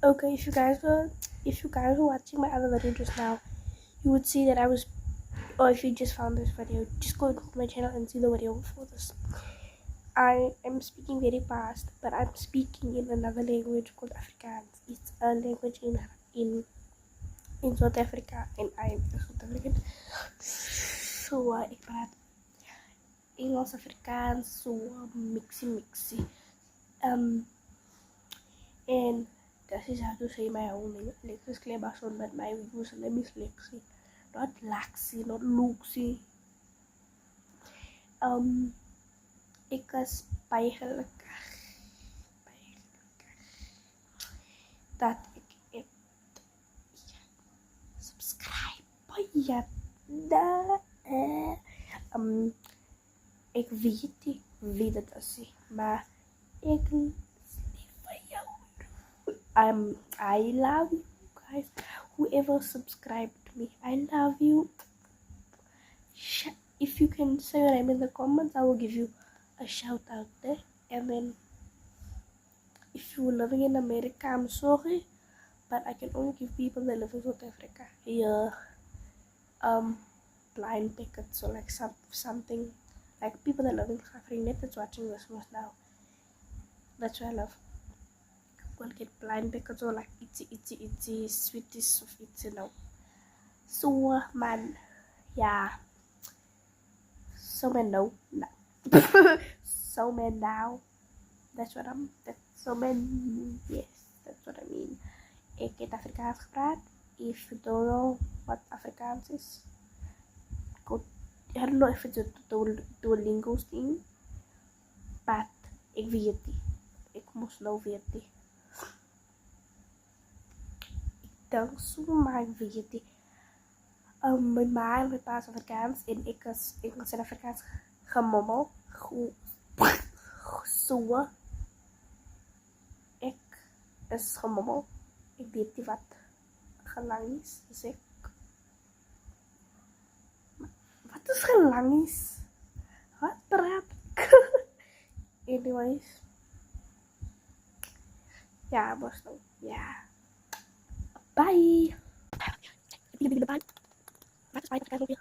Okay, if you guys were watching my other video just now, you would see that I was, or if you just found this video, just go to my channel and see the video before this. I am speaking very fast, but I'm speaking in another language called Afrikaans. It's a language in South Africa, and I am South African. So ik praat Engels, Afrikaans, so mixy. And that is how to say my own name. Lexus Klebason, but my username is Lexi. Not Laxi, not Luxi. Ik was baie gelukkig dat ik heb subscribe baie ik weet nie wie dit is nie, maar ek is lief vir jou. I love you guys. Whoever subscribed to me, I love you. If you can say your name in the comments, I will give you a shout out there. And then if you're living in America, I'm sorry, but I can only give people that live in South Africa here blind tickets, or like something like people that live in Africa that's watching this most now. That's what I love. Will get blind tickets or like itzy sweeties of it, you know. So man, yeah. So man no. So man now. That's what so man, yes, that's what I mean. Ik heb Afrikaans gepraat. If you don't know what Afrikaans is, I don't know if it's a Duolingo thing, but ik weet nie. Ik moes nou weet nie. Ik denk so, maar ek weet nie. My ma en my pa is Afrikaans en ek is Engels en Afrikaans gemommel. So, ek is gemommel. Ek weet nie wat gelang is, dus ek. Wat is gelang is? Wat praat ek? Anyways. Ja, was nou. Ja. Bye. Bye. Wat is bye?